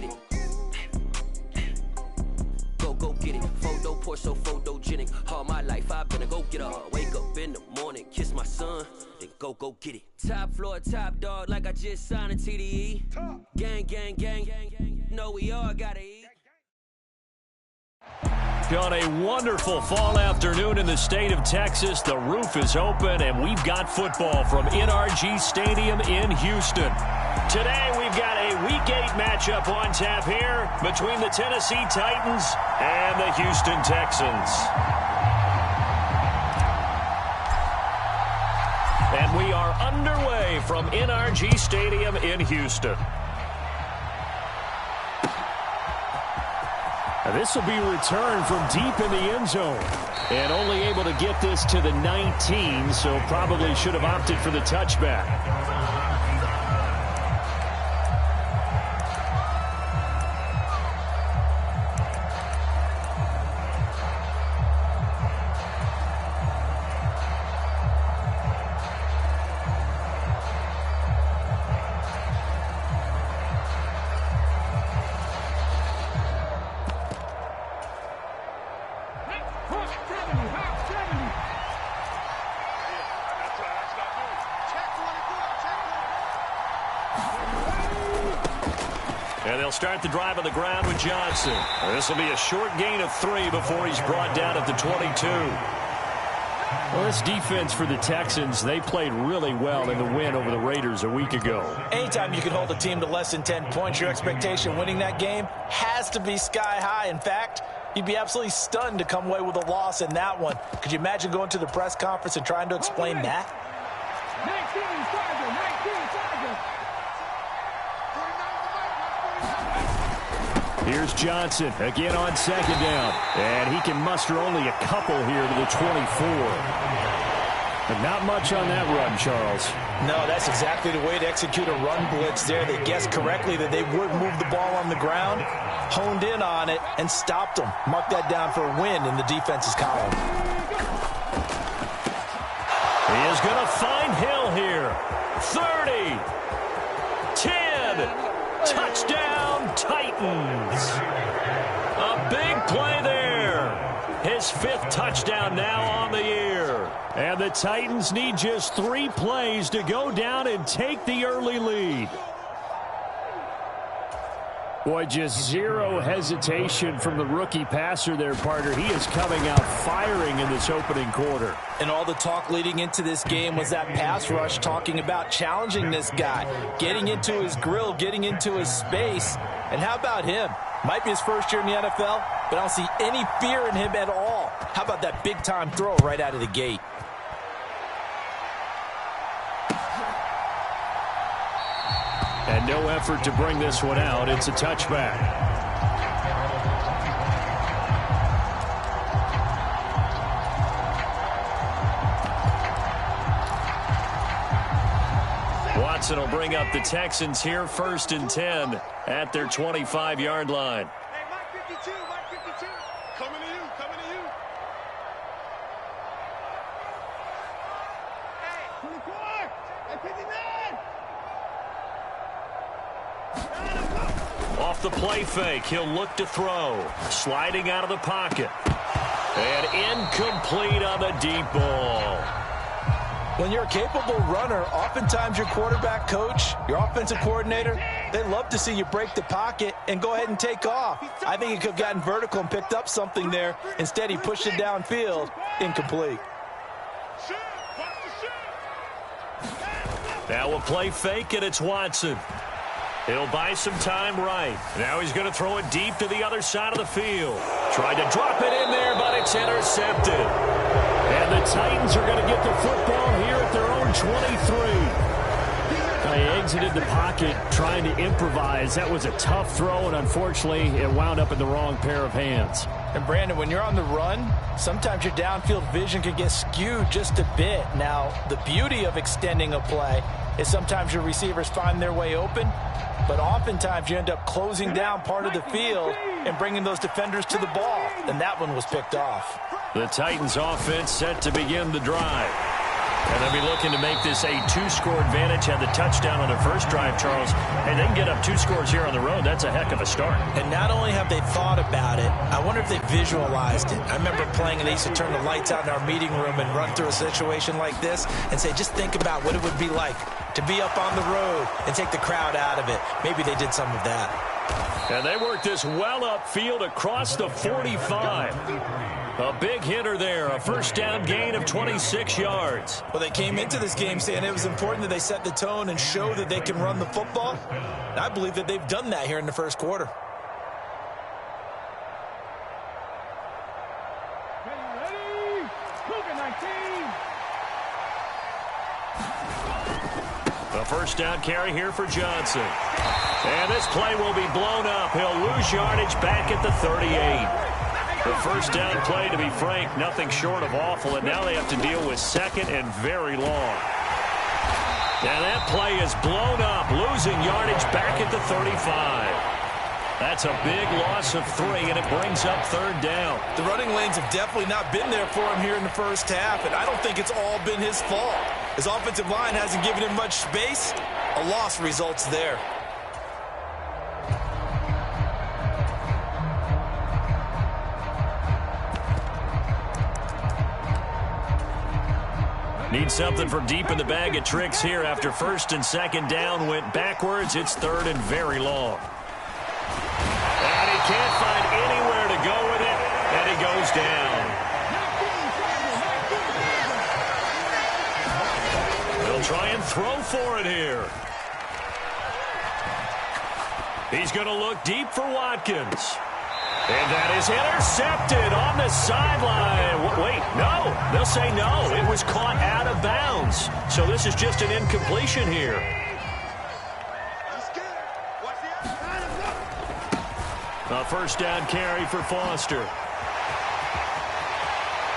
get it. Go get it. Photo Porsche, so photogenic. All my life I've been a go-getter. Wake up in the morning, kiss my son, then go get it. Top floor, top dog, like I just signed a TDE. Gang, gang, gang, gang, gang. No, we all gotta eat. On a wonderful fall afternoon in the state of Texas, the roof is open, and we've got football from NRG Stadium in Houston. Today, we've got a Week 8 matchup on tap here between the Tennessee Titans and the Houston Texans. And we are underway from NRG Stadium in Houston. This will be returned from deep in the end zone. And only able to get this to the 19, so probably should have opted for the touchback. And they'll start the drive on the ground with Johnson. This will be a short gain of 3 before he's brought down at the 22. Well, this defense for the Texans, they played really well in the win over the Raiders a week ago. Anytime you can hold a team to less than 10 points, your expectation winning that game has to be sky high. In fact, you'd be absolutely stunned to come away with a loss in that one. Could you imagine going to the press conference and trying to explain that? 19 Tiger, 19 Tiger. Here's Johnson again on second down. And he can muster only a couple here to the 24. But not much on that run, Charles. No, that's exactly the way to execute a run blitz there. They guessed correctly that they would move the ball on the ground, honed in on it, and stopped them. Mark that down for a win in the defense's column. He is going to find Hill here. 30. 10. Touchdown, Titans. A big play there. His 5th touchdown now on the year. And the Titans need just 3 plays to go down and take the early lead. Boy, just zero hesitation from the rookie passer there, partner. He is coming out firing in this opening quarter. And all the talk leading into this game was that pass rush, talking about challenging this guy, getting into his grill, getting into his space. And how about him? Might be his first year in the NFL, but I don't see any fear in him at all. How about that big-time throw right out of the gate? And no effort to bring this one out. It's a touchback. Watson will bring up the Texans here, 1st and 10 at their 25-yard line. Hey, Mike 52, Mike 52. Coming to you, coming to you. Hey, 24, hey, 59. Off the play fake, he'll look to throw. Sliding out of the pocket. And incomplete on the deep ball. When you're a capable runner, oftentimes your quarterback coach, your offensive coordinator, they love to see you break the pocket and go ahead and take off. I think he could have gotten vertical and picked up something there. Instead, he pushed it downfield. Incomplete. Now a play fake, and it's Watson. He'll buy some time right. Now he's going to throw it deep to the other side of the field. Tried to drop it in there, but it's intercepted. And the Titans are going to get the football here at their own 23. They exited the pocket trying to improvise. That was a tough throw, and unfortunately, it wound up in the wrong pair of hands. And Brandon, when you're on the run, sometimes your downfield vision can get skewed just a bit. Now, the beauty of extending a play is sometimes your receivers find their way open, but oftentimes you end up closing down part of the field and bringing those defenders to the ball, and that one was picked off. The Titans offense set to begin the drive. And they'll be looking to make this a 2-score advantage. Had the touchdown on their first drive, Charles. And they can get up 2 scores here on the road. That's a heck of a start. And not only have they thought about it, I wonder if they visualized it. I remember playing and they used to turn the lights out in our meeting room and run through a situation like this and say, just think about what it would be like to be up on the road and take the crowd out of it. Maybe they did some of that. And they worked this well upfield across the 45. A big hitter there, a first down gain of 26 yards. Well, they came into this game saying it was important that they set the tone and show that they can run the football. And I believe that they've done that here in the first quarter. A first down carry here for Johnson. And this play will be blown up. He'll lose yardage back at the 38. The first down play, to be frank, nothing short of awful, and now they have to deal with second and very long. And that play is blown up, losing yardage back at the 35. That's a big loss of 3, and it brings up third down. The running lanes have definitely not been there for him here in the first half, and I don't think it's all been his fault. His offensive line hasn't given him much space. A loss results there. Need something from deep in the bag of tricks here after first and second down went backwards. It's third and very long. And he can't find anywhere to go with it, and he goes down. They'll try and throw for it here. He's going to look deep for Watkins. And that is intercepted on the sideline. Wait, no. They'll say no. It was caught out of bounds. So this is just an incompletion here. A first down carry for Foster.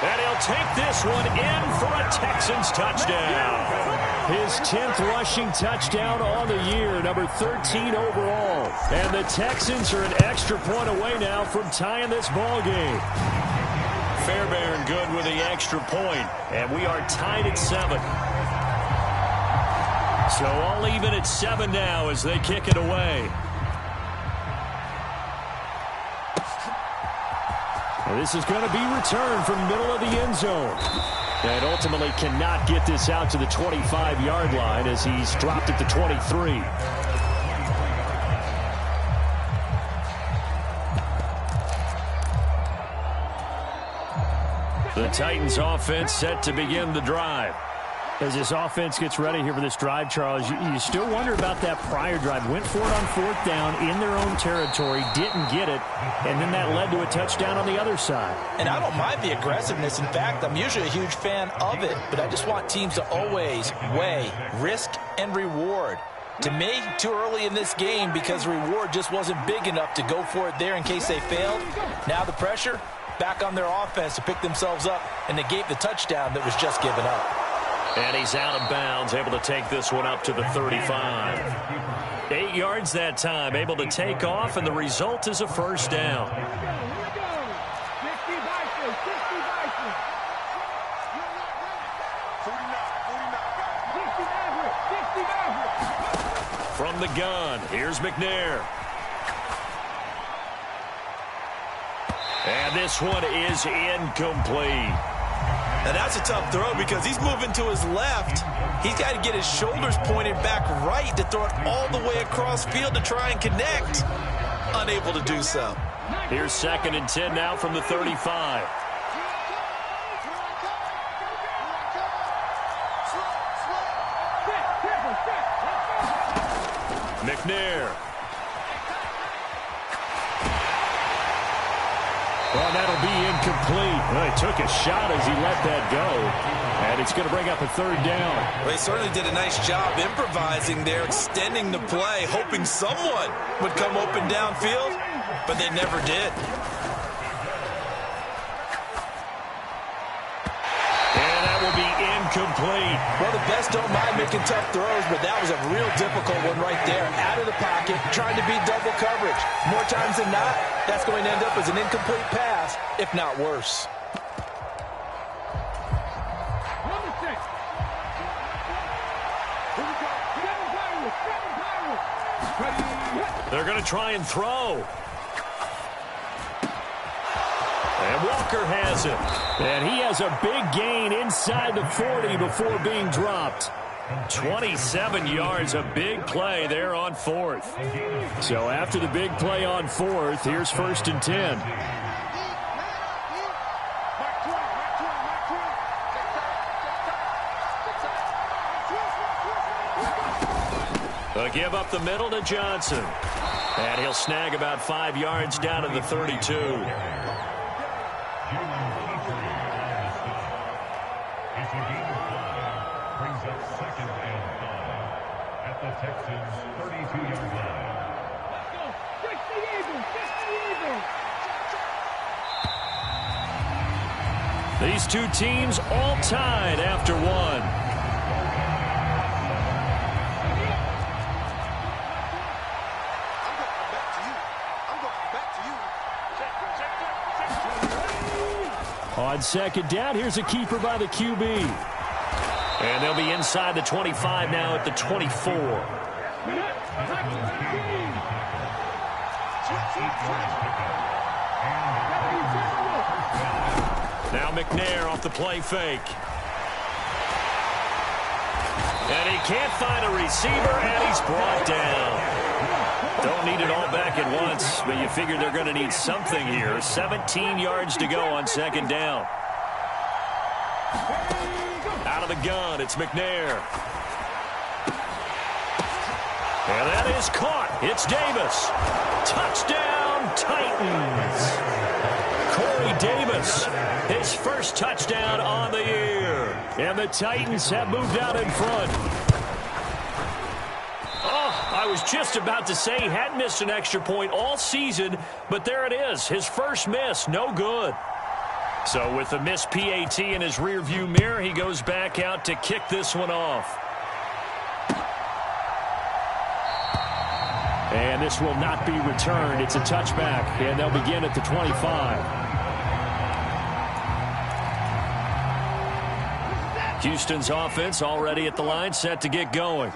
And he'll take this one in for a Texans touchdown. His 10th rushing touchdown on the year, number 13 overall. And the Texans are an extra point away now from tying this ball game. Fairbairn good with the extra point, and we are tied at 7. So all even at 7 now as they kick it away. This is going to be returned from the middle of the end zone. And ultimately cannot get this out to the 25-yard line as he's dropped at the 23. The Titans offense set to begin the drive. As this offense gets ready here for this drive, Charles, you still wonder about that prior drive. Went for it on 4th down in their own territory, didn't get it, and then that led to a touchdown on the other side. And I don't mind the aggressiveness. In fact, I'm usually a huge fan of it, but I just want teams to always weigh risk and reward. To me, too early in this game because reward just wasn't big enough to go for it there in case they failed. Now the pressure back on their offense to pick themselves up and negate the touchdown that was just given up. And he's out of bounds, able to take this one up to the 35. 8 yards that time, able to take off, and the result is a first down. From the gun, here's McNair. And this one is incomplete. And that's a tough throw because he's moving to his left. He's got to get his shoulders pointed back right to throw it all the way across field to try and connect. Unable to do so. Here's 2nd and 10 now from the 35. McNair. Well, that'll be incomplete. Well, he took a shot as he let that go. And it's going to bring up a 3rd down. Well, he certainly did a nice job improvising there, extending the play, hoping someone would come open downfield, but they never did. And that will be incomplete. Well, the best don't mind making tough throws, but that was a real difficult one right there. Out of the pocket, trying to beat double coverage. More times than not, that's going to end up as an incomplete pass, if not worse. They're going to try and throw. And Walker has it. And he has a big gain inside the 40 before being dropped. 27 yards, a big play there on 4th. So after the big play on 4th, here's 1st and 10. A give up the middle to Johnson. And he'll snag about 5 yards down to the 32. Brings up 2nd and 5 at the Texans' 32-yard line. Let's go. Fix the Eagles. Fix the Eagles. These two teams all tied after one. On 2nd down, here's a keeper by the QB. And they'll be inside the 25 now at the 24. Now McNair off the play fake. And he can't find a receiver, and he's brought down. Don't need it all back at once, but you figure they're going to need something here. 17 yards to go on 2nd down. Out of the gun, it's McNair. And that is caught. It's Davis. Touchdown, Titans. Corey Davis, his first touchdown on the year. And the Titans have moved out in front. I was just about to say he hadn't missed an extra point all season, but there it is. His first miss, no good. So with the missed PAT in his rearview mirror, he goes back out to kick this one off. And this will not be returned. It's a touchback, and they'll begin at the 25. Houston's offense already at the line, set to get going.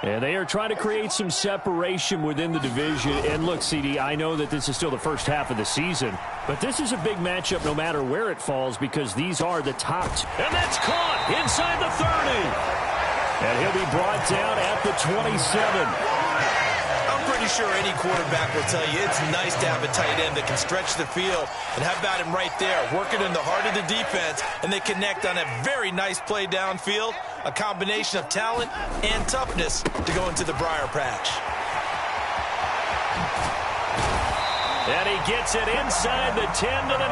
And they are trying to create some separation within the division. And look, CD, I know that this is still the first half of the season, but this is a big matchup no matter where it falls because these are the top. And that's caught inside the 30. And he'll be brought down at the 27. I'm pretty sure any quarterback will tell you it's nice to have a tight end that can stretch the field. And how about him right there, working in the heart of the defense, and they connect on a very nice play downfield. A combination of talent and toughness to go into the briar patch. And he gets it inside the 10 to the 9.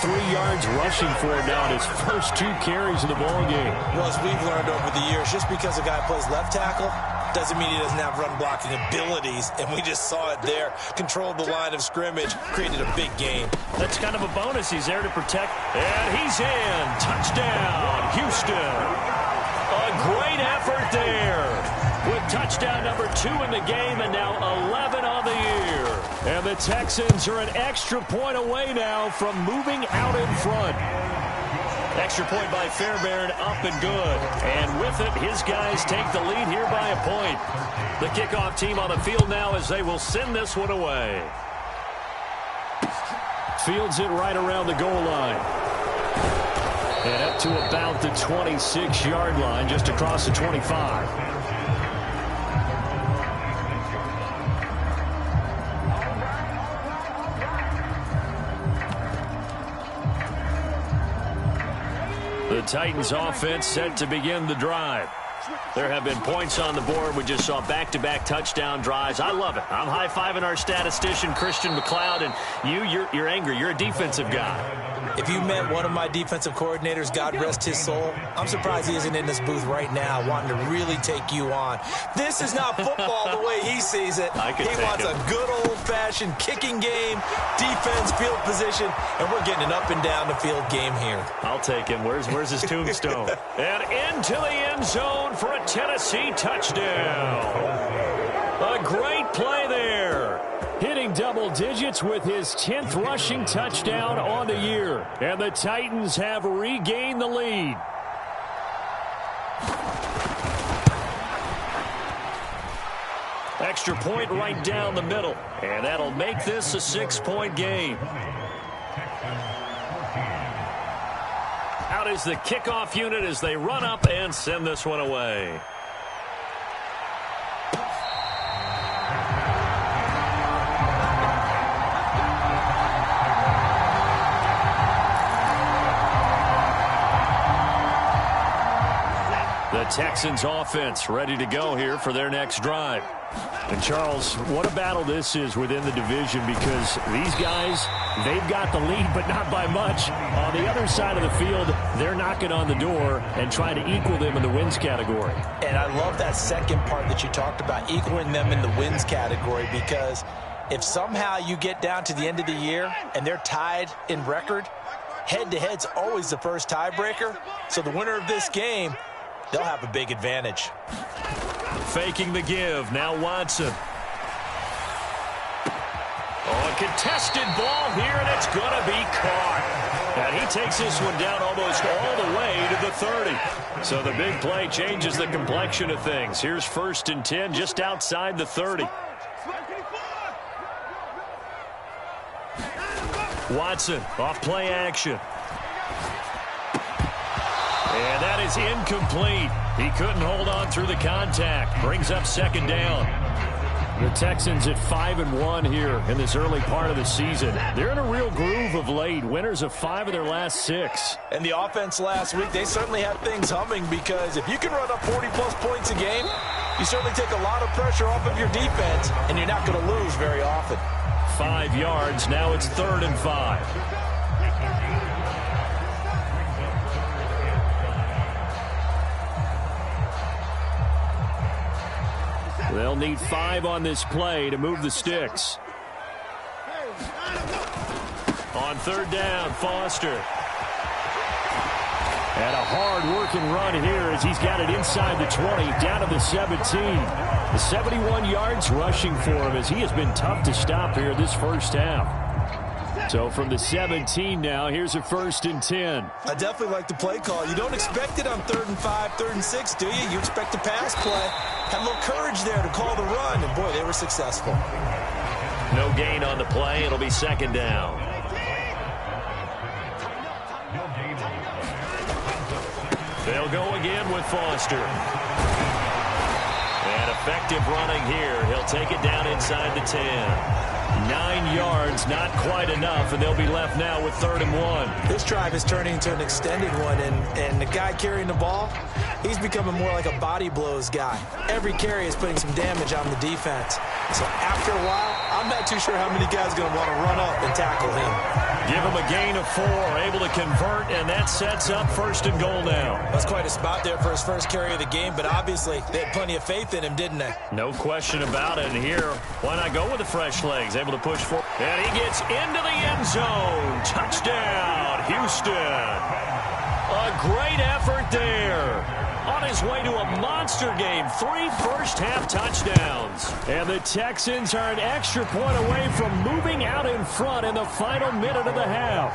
43 yards rushing for him now in his first 2 carries of the ball game. Well, as we've learned over the years, just because a guy plays left tackle doesn't mean he doesn't have run blocking abilities, and we just saw it there. Controlled the line of scrimmage, created a big game. That's kind of a bonus. He's there to protect, and he's in. Touchdown, Houston. A great effort there with touchdown number 2 in the game, and now 11 on the year. And the Texans are an extra point away now from moving out in front. Extra point by Fairbairn, up and good. And with it, his guys take the lead here by a point. The kickoff team on the field now as they will send this one away. Fields it right around the goal line. And up to about the 26-yard line, just across the 25. The Titans offense set to begin the drive. There have been points on the board. We just saw back-to-back touchdown drives. I love it. I'm high-fiving our statistician, Christian McLeod, and you're angry. You're a defensive guy. If you met one of my defensive coordinators, God rest his soul, I'm surprised he isn't in this booth right now wanting to really take you on. This is not football the way he sees it. He wants a good old-fashioned kicking game, defense, field position, and we're getting an up-and-down-the-field game here. I'll take him. Where's his tombstone? And into the end zone for a Tennessee touchdown. A great play there. Hitting double digits with his 10th rushing touchdown on the year. And the Titans have regained the lead. Extra point right down the middle. And that'll make this a 6-point game. Out is the kickoff unit as they run up and send this one away. The Texans offense ready to go here for their next drive. And Charles, what a battle this is within the division, because these guys, they've got the lead, but not by much. On the other side of the field, they're knocking on the door and trying to equal them in the wins category. And I love that second part that you talked about, equaling them in the wins category, because if somehow you get down to the end of the year and they're tied in record, head-to-head's always the first tiebreaker. So the winner of this game, they'll have a big advantage. Faking the give. Now Watson. Oh, a contested ball here, and it's going to be caught. And he takes this one down almost all the way to the 30. So the big play changes the complexion of things. Here's 1st and 10 just outside the 30. Watson off play action. And that is incomplete. He couldn't hold on through the contact. Brings up 2nd down. The Texans at 5-1 here in this early part of the season. They're in a real groove of late. Winners of 5 of their last 6. And the offense last week, they certainly had things humming, because if you can run up 40-plus points a game, you certainly take a lot of pressure off of your defense, and you're not going to lose very often. 5 yards. Now it's 3rd and 5. They'll need 5 on this play to move the sticks. On 3rd down, Foster. And a hard-working run here as he's got it inside the 20, down to the 17. The 71 yards rushing for him as he has been tough to stop here this first half. So from the 17 now, here's a 1st and 10. I definitely like the play call. You don't expect it on 3rd and 5, 3rd and 6, do you? You expect a pass play. Had a little courage there to call the run, and boy, they were successful. No gain on the play. It'll be 2nd down. They'll go again with Foster. And effective running here. He'll take it down inside the 10. 9 yards, not quite enough, and they'll be left now with 3rd and 1. This drive is turning into an extended one, and the guy carrying the ball, he's becoming more like a body blows guy. Every carry is putting some damage on the defense. So after a while, I'm not too sure how many guys are going to want to run up and tackle him. Give him a gain of 4, able to convert, and that sets up 1st and goal now. That's quite a spot there for his first carry of the game, but obviously they had plenty of faith in him, didn't they? No question about it. And here, why not go with the fresh legs? Able to push forward. And he gets into the end zone. Touchdown, Houston. A great effort there. On his way to a monster game. 3 first-half touchdowns. And the Texans are an extra point away from moving out in front in the final minute of the half.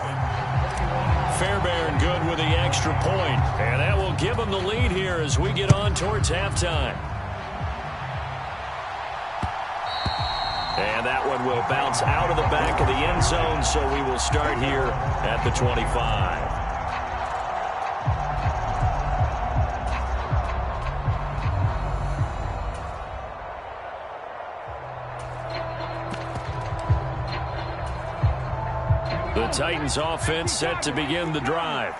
Fairbairn good with the extra point. And that will give them the lead here as we get on towards halftime. And that one will bounce out of the back of the end zone, so we will start here at the 25. The Titans offense set to begin the drive.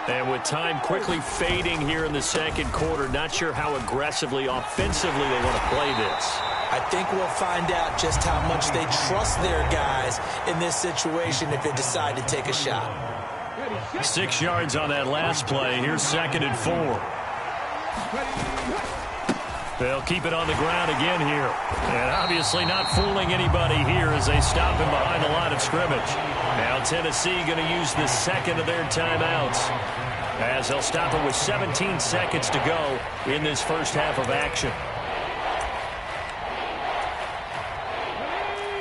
And with time quickly fading here in the 2nd quarter, not sure how aggressively, offensively they want to play this. I think we'll find out just how much they trust their guys in this situation if they decide to take a shot. 6 yards on that last play. Here's 2nd and 4. They'll keep it on the ground again here. And obviously not fooling anybody here as they stop him behind the line of scrimmage. Now Tennessee going to use the 2nd of their timeouts as they'll stop it with 17 seconds to go in this first half of action.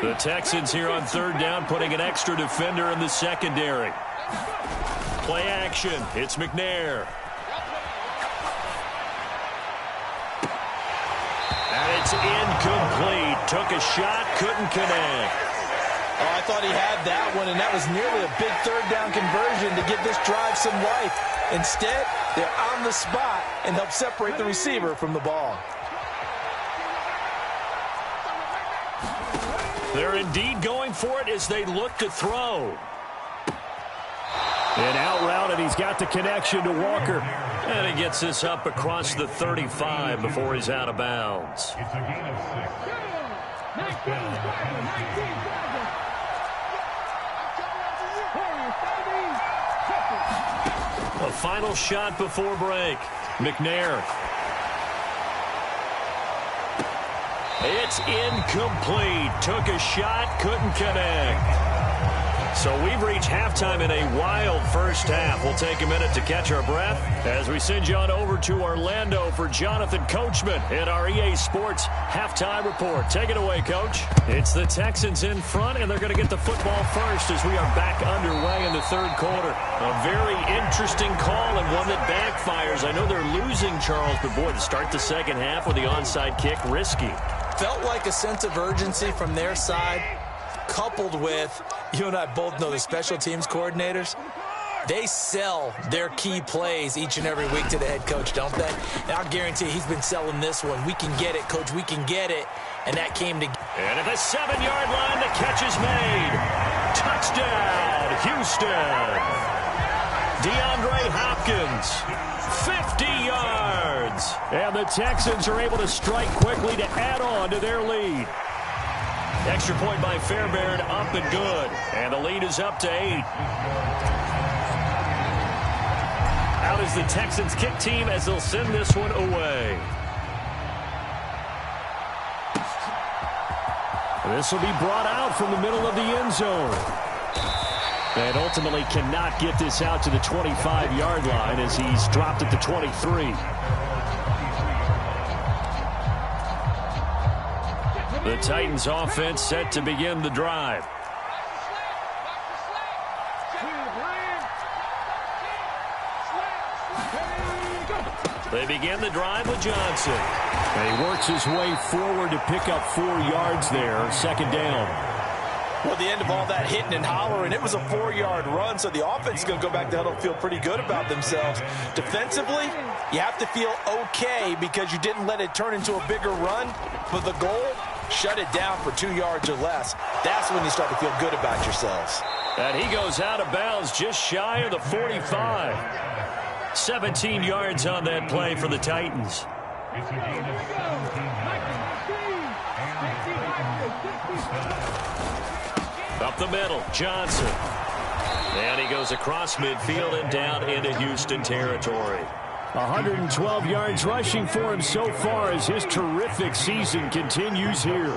The Texans here on 3rd down, putting an extra defender in the secondary. Play action. It's McNair. And it's incomplete. took a shot, couldn't connect. Oh, I thought he had that one, and that was nearly a big third down conversion to give this drive some life. Instead, they're on the spot and help separate the receiver from the ball. They're indeed going for it as they look to throw. And out route, and he's got the connection to Walker. And he gets this up across the 35 before he's out of bounds. It's a gain of 6. First down, Tennessee. A final shot before break. McNair. It's incomplete. Took a shot, couldn't connect. So we've reached halftime in a wild first half. We'll take a minute to catch our breath as we send you on over to Orlando for Jonathan Coachman in our EA Sports Halftime Report. Take it away, Coach. It's the Texans in front, and they're going to get the football first as we are back underway in the third quarter. A very interesting call and one that backfires. I know they're losing, Charles, but boy, to start the second half with the onside kick, risky. Felt like a sense of urgency from their side, coupled with, you and I both know the special teams coordinators, they sell their key plays each and every week to the head coach, don't they? And I'll guarantee he's been selling this one. We can get it, coach, we can get it. And that came to... And at the 7-yard line, the catch is made. Touchdown, Houston. DeAndre Hopkins, 50 yards. And the Texans are able to strike quickly to add on to their lead. Extra point by Fairbairn, up and good. And the lead is up to 8. Out is the Texans kick team as they'll send this one away. This will be brought out from the middle of the end zone. And ultimately cannot get this out to the 25-yard line as he's dropped at the 23. The Titans offense set to begin the drive. They begin the drive with Johnson. And he works his way forward to pick up 4 yards there, second down. Well, the end of all that hitting and hollering, it was a 4-yard run, so the offense is going to go back to huddle and feel pretty good about themselves. Defensively, you have to feel okay because you didn't let it turn into a bigger run. But the goal, shut it down for 2 yards or less. That's when you start to feel good about yourselves. And he goes out of bounds just shy of the 45. 17 yards on that play for the Titans. It's a gain of 17 Up the middle, Johnson. And he goes across midfield and down into Houston territory. 112 yards rushing for him so far as his terrific season continues here.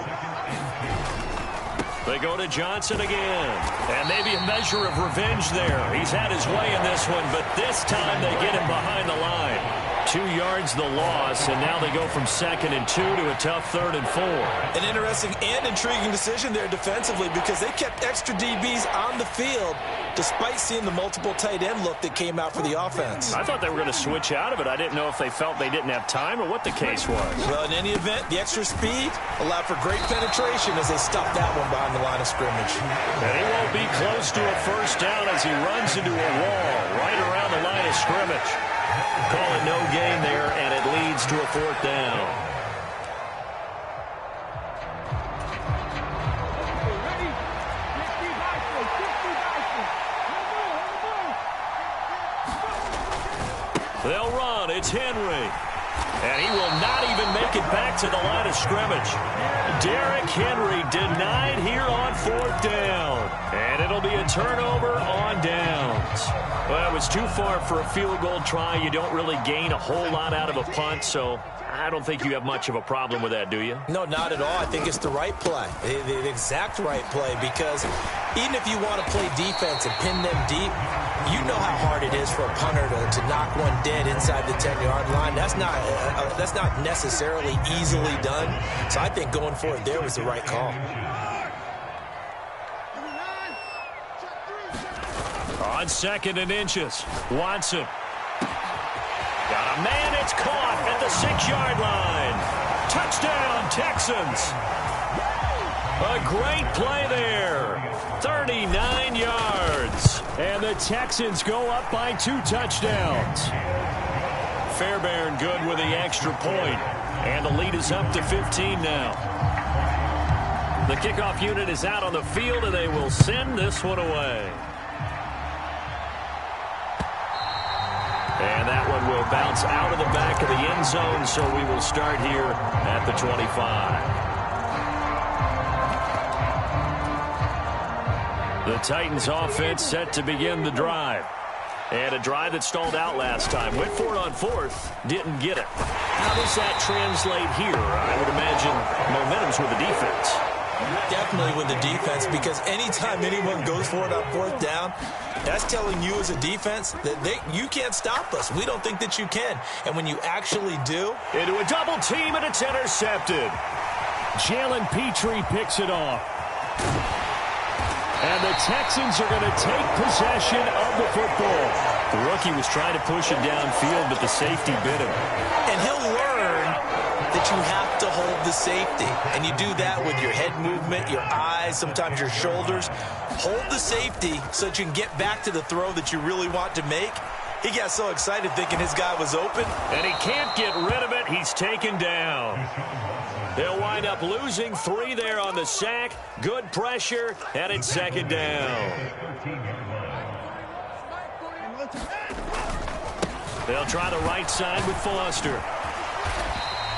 They go to Johnson again. And maybe a measure of revenge there. He's had his way in this one, but this time they get him behind the line. 2 yards the loss, and now they go from 2nd and 2 to a tough 3rd and 4. An interesting and intriguing decision there defensively because they kept extra DBs on the field despite seeing the multiple tight end look that came out for the offense. I thought they were going to switch out of it. I didn't know if they felt they didn't have time or what the case was. Well, in any event, the extra speed allowed for great penetration as they stuffed that one behind the line of scrimmage. And he won't be close to a first down as he runs into a wall right around the line of scrimmage. Call it no gain there, and it leads to a 4th down. They'll run. It's Henry. And he will not even make it back to the line of scrimmage. Derrick Henry denied here on 4th down. And it'll be a turnover on downs. Well, it was too far for a field goal try. You don't really gain a whole lot out of a punt, so I don't think you have much of a problem with that, do you? No, not at all. I think it's the right play, the exact right play, because even if you want to play defense and pin them deep, you know how hard it is for a punter to knock one dead inside the 10-yard line. That's not necessarily easily done. So I think going for it there was the right call. On 2nd and inches, Watson. Got a man, it's caught at the 6-yard line. Touchdown, Texans. A great play there. 39 yards. And the Texans go up by 2 touchdowns. Fairbairn good with the extra point. And the lead is up to 15 now. The kickoff unit is out on the field, and they will send this one away. And that one will bounce out of the back of the end zone, so we will start here at the 25. The Titans offense set to begin the drive. And a drive that stalled out last time. Went for it on 4th, didn't get it. How does that translate here? I would imagine momentum's with the defense. Definitely with the defense, because anytime anyone goes for it on 4th down, that's telling you as a defense that you can't stop us. We don't think that you can. And when you actually do. Into a double team, and it's intercepted. Jalen Petrie picks it off. And the Texans are going to take possession of the football. The rookie was trying to push it downfield, but the safety bit him. And he'll learn that you have to hold the safety. And you do that with your head movement, your eyes, sometimes your shoulders. Hold the safety so that you can get back to the throw that you really want to make. He got so excited thinking his guy was open. And he can't get rid of it. He's taken down. They'll wind up losing 3 there on the sack. Good pressure, and it's 2nd down. They'll try the right side with Foster.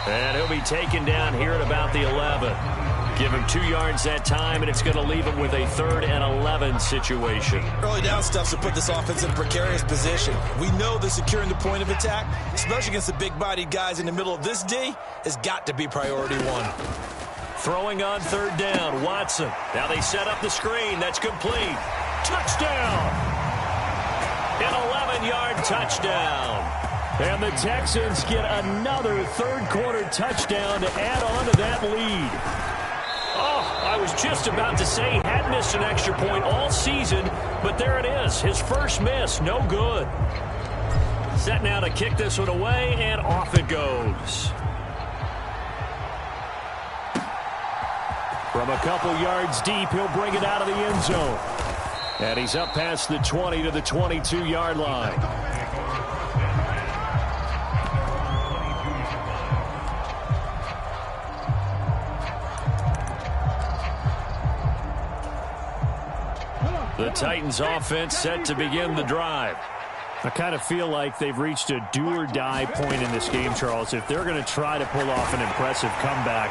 And he'll be taken down here at about the 11. Give him 2 yards that time, and it's going to leave him with a 3rd and 11 situation. Early down stuff to put this offense in a precarious position. We know that securing the point of attack, especially against the big-bodied guys in the middle of this D, has got to be priority 1. Throwing on 3rd down, Watson. Now they set up the screen. That's complete. Touchdown! An 11-yard touchdown. And the Texans get another 3rd-quarter touchdown to add on to that lead. Oh, I was just about to say he had missed an extra point all season, but there it is. His first miss, no good. Set now to kick this one away, and off it goes. From a couple yards deep, he'll bring it out of the end zone. And he's up past the 20 to the 22-yard line. The Titans offense set to begin the drive. I kind of feel like they've reached a do-or-die point in this game, Charles. If they're going to try to pull off an impressive comeback,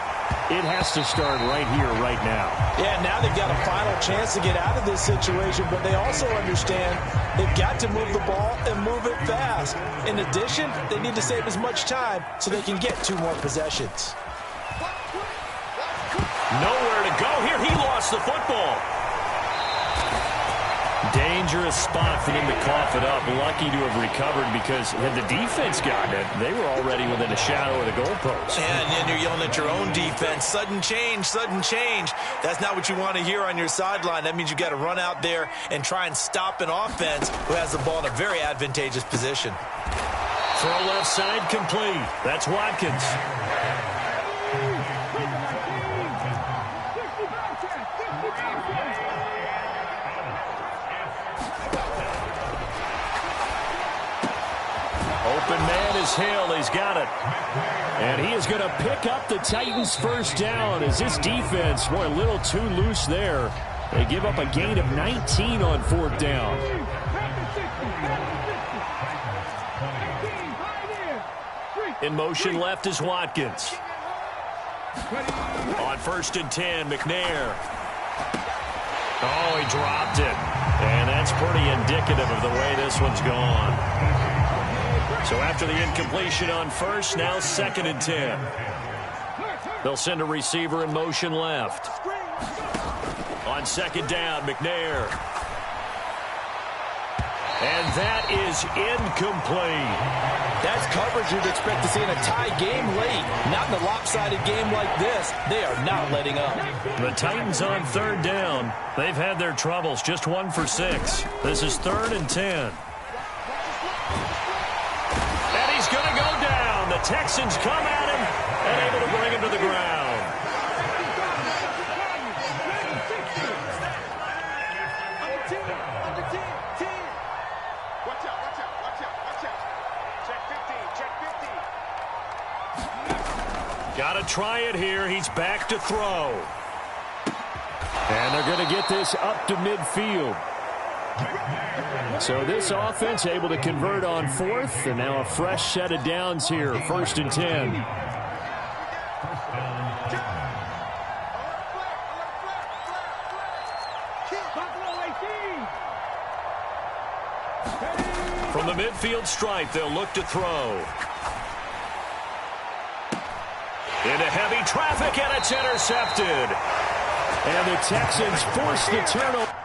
it has to start right here, right now. Yeah, now they've got a final chance to get out of this situation, but they also understand they've got to move the ball and move it fast. In addition, they need to save as much time so they can get 2 more possessions. Nowhere to go here. He lost the football. Dangerous spot for them to cough it up. Lucky to have recovered, because had the defense gotten it, they were already within a shadow of the goalpost. And then you're yelling at your own defense. Sudden change, sudden change. That's not what you want to hear on your sideline. That means you got to run out there and try and stop an offense who has the ball in a very advantageous position. Throw left side complete. That's Watkins. Open man is Hill. He's got it. And he is going to pick up the Titans' first down as this defense, boy, a little too loose there. They give up a gain of 19 on 4th down. In motion left is Watkins. On 1st and 10, McNair. Oh, he dropped it. And that's pretty indicative of the way this one's gone. So after the incompletion on 1st, now 2nd and 10. They'll send a receiver in motion left. On 2nd down, McNair. And that is incomplete. That's coverage you'd expect to see in a tie game late. Not in a lopsided game like this. They are not letting up. The Titans on 3rd down. They've had their troubles. Just 1 for 6. This is 3rd and 10. And he's going to go down. The Texans come at him and able to bring him to the ground. try it here. He's back to throw. And they're going to get this up to midfield. So this offense able to convert on fourth, and now a fresh set of downs here, 1st and 10. From the midfield stripe, they'll look to throw. Into heavy traffic, and it's intercepted. And the Texans force the turnover.